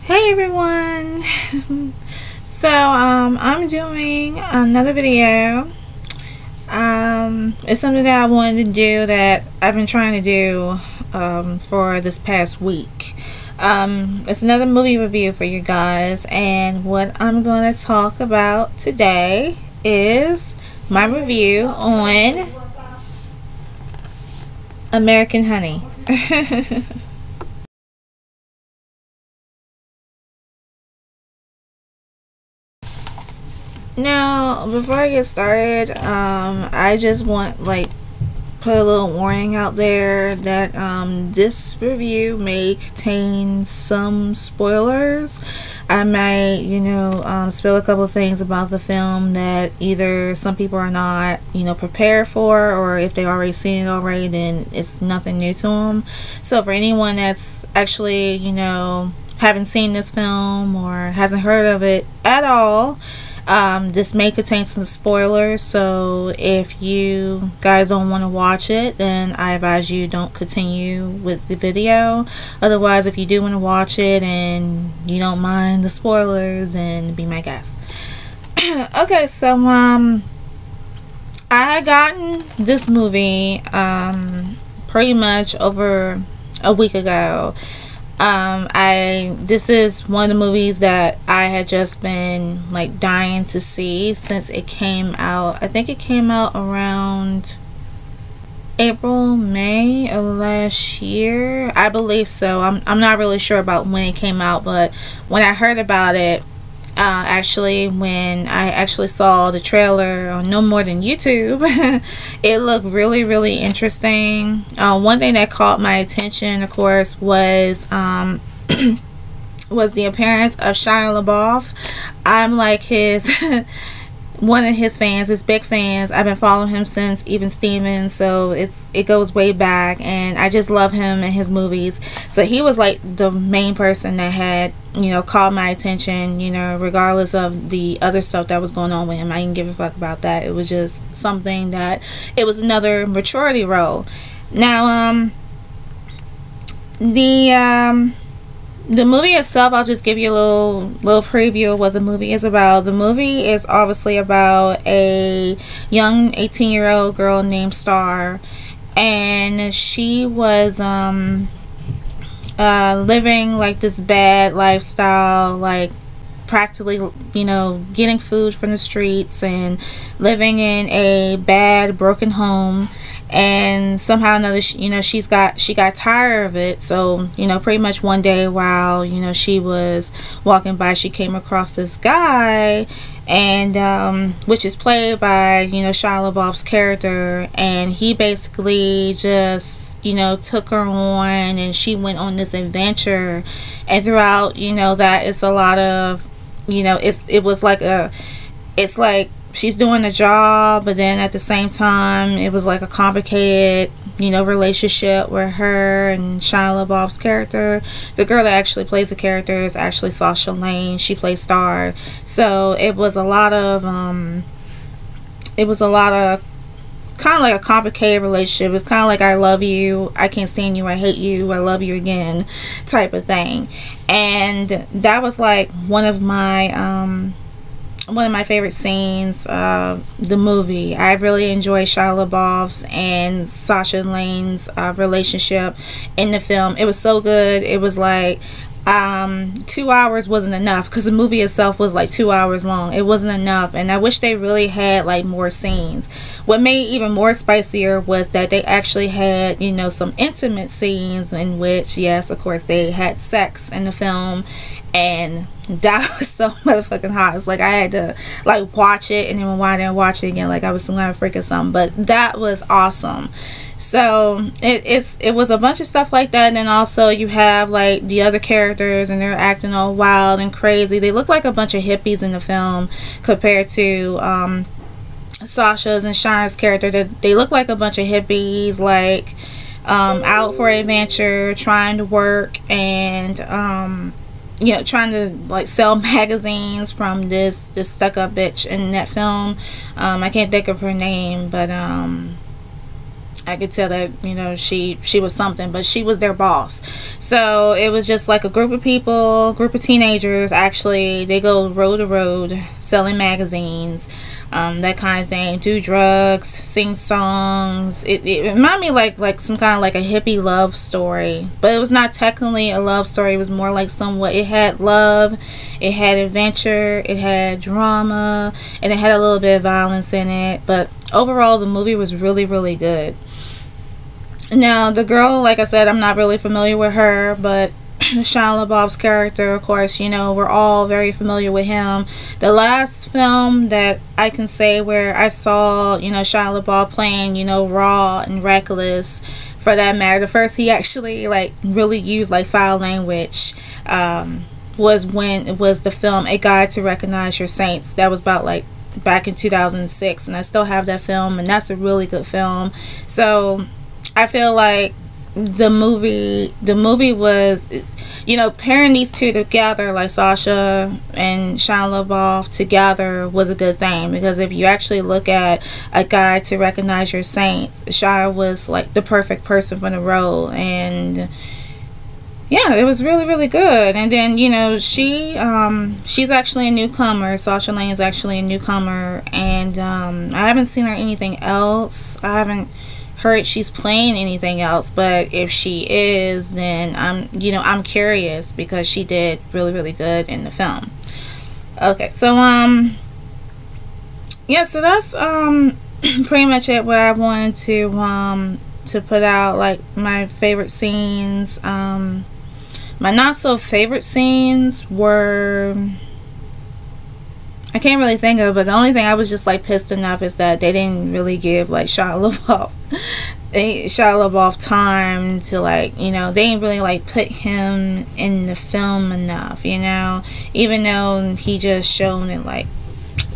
Hey everyone! I'm doing another video. It's something that I wanted to do that I've been trying to do for this past week. It's another movie review for you guys, and what I'm going to talk about today is my review on American Honey. Now, before I get started, I just want put a little warning out there that this review may contain some spoilers. I might, spill a couple things about the film that either some people are not, prepared for, or if they already seen it already, then it's nothing new to them. So for anyone that's actually, haven't seen this film or hasn't heard of it at all, this may contain some spoilers, so if you guys don't want to watch it, then I advise you don't continue with the video. Otherwise, if you do want to watch it and you don't mind the spoilers, then be my guest. Okay, so I had gotten this movie pretty much over a week ago. This is one of the movies that I had just been dying to see since it came out. I think it came out around April, May of last year. I believe so. I'm not really sure about when it came out, but when I heard about it, actually when I actually saw the trailer on No More Than YouTube, it looked really interesting. One thing that caught my attention, of course, was was the appearance of Shia LaBeouf. I'm like his one of his fans, his big fans. I've been following him since Even Stevens, so it goes way back, and I just love him and his movies. So he was like the main person that had caught my attention, regardless of the other stuff that was going on with him. I didn't give a fuck about that. It was just something that it was another maturity role. Now the movie itself, I'll just give you a little preview of what the movie is about. The movie is obviously about a young 18-year-old girl named Star, and she was living this bad lifestyle, practically getting food from the streets and living in a bad broken home. And somehow or another, she got tired of it. So pretty much one day while she was walking by, she came across this guy, and which is played by Shia LaBeouf's character, and he basically just took her on, and she went on this adventure. And throughout that, it's a lot of it's like she's doing a job, but then at the same time it was like a complicated relationship with her and Shia LaBeouf's character. The girl that actually plays the character is actually Sasha Lane. She plays Star. So it was a lot of kind of like a complicated relationship. It's kind of like I love you, I can't stand you, I hate you, I love you again type of thing. And that was like one of my favorite scenes of the movie. I really enjoy Shia LaBeouf's and Sasha Lane's relationship in the film. It was so good. It was like 2 hours wasn't enough, because the movie itself was like 2 hours long. It wasn't enough, and I wish they really had more scenes. What made it even more spicier was that they actually had some intimate scenes in which, yes, of course, they had sex in the film, and that was so motherfucking hot. It's like I had to watch it and then rewind and watch it again, like I was some kind of freak or something. But that was awesome. So it was a bunch of stuff like that. And then also you have the other characters, and they're acting all wild and crazy. They look like a bunch of hippies in the film compared to Sasha's and Shine's character. That they look like a bunch of hippies, out for adventure, trying to work, and trying to sell magazines from this stuck-up bitch in that film. I can't think of her name, but I could tell that, you know, she was something, but she was their boss. So it was just like a group of people, group of teenagers. Actually, they go road to road selling magazines, that kind of thing. Do drugs, sing songs. It reminded me like some kind of like a hippie love story, but it was not technically a love story. It was more like somewhat. It had love, it had adventure, it had drama, and it had a little bit of violence in it. But overall, the movie was really, really good. Now, the girl, like I said, I'm not really familiar with her, but Shia LaBeouf's character, of course, you know, we're all very familiar with him. The last film that I can say where I saw, you know, Shia LaBeouf playing, you know, raw and reckless, for that matter, the first he actually, like, really used, like, foul language, was when it was the film A Guide to Recognize Your Saints. That was about, like, back in 2006, and I still have that film, and that's a really good film. So I feel like the movie was, you know, pairing these two together, like Sasha and Shia LaBeouf together, was a good thing, because if you actually look at A Guide to Recognize Your Saints, Shia was like the perfect person for the role, and yeah, it was really, really good. And then, you know, she's actually a newcomer. Sasha Lane is actually a newcomer, and I haven't seen her anything else. I haven't heard she's playing anything else, but if she is, then I'm curious, because she did really, really good in the film. Okay, so yeah, so that's pretty much it, what I wanted to put out, like my favorite scenes. My not so favorite scenes were, I can't really think of it, but the only thing I was just like pissed enough is that they didn't really give like Shia LaBeouf time to, like, you know, they didn't really like put him in the film enough, you know, even though he just shown it like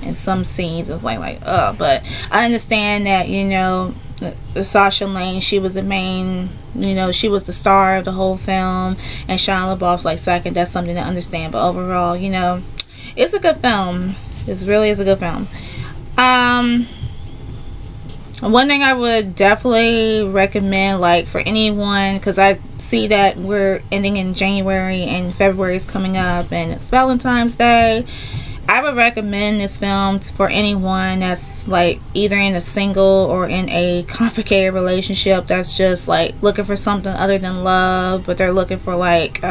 in some scenes. It's like but I understand that, you know, the Sasha Lane, she was the main, you know, she was the star of the whole film, and Shia LaBeouf's like second. That's something to understand, but overall, you know, it's a good film. This really is a good film. One thing I would definitely recommend, like, for anyone, because I see that we're ending in January and February is coming up and it's Valentine's Day, I would recommend this film for anyone that's like either in a single or in a complicated relationship, that's just like looking for something other than love, but they're looking for like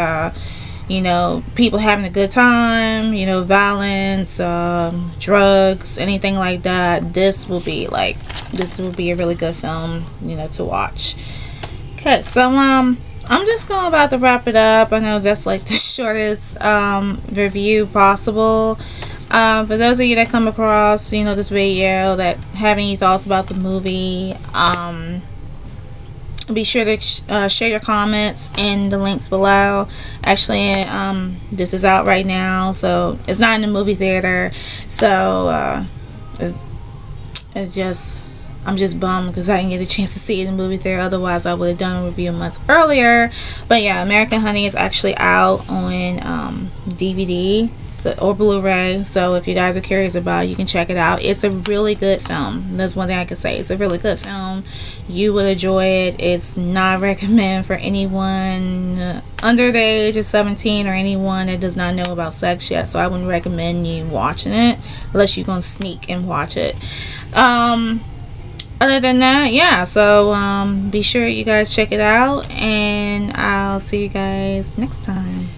you know, people having a good time, you know, violence, drugs, anything like that. This will be a really good film, you know, to watch. Okay, so I'm just about to wrap it up. I know that's like the shortest review possible. For those of you that come across, you know, this video that have any thoughts about the movie, be sure to share your comments in the links below. Actually, this is out right now, so it's not in the movie theater, so it's just, I'm just bummed because I didn't get a chance to see it in the movie theater. Otherwise, I would have done a review months earlier. But yeah, American Honey is actually out on DVD or Blu-ray. So if you guys are curious about it, you can check it out. It's a really good film. That's one thing I can say. It's a really good film. You will enjoy it. It's not recommended for anyone under the age of 17 or anyone that does not know about sex yet. So I wouldn't recommend you watching it unless you're going to sneak and watch it. Other than that, yeah, so be sure you guys check it out, and I'll see you guys next time.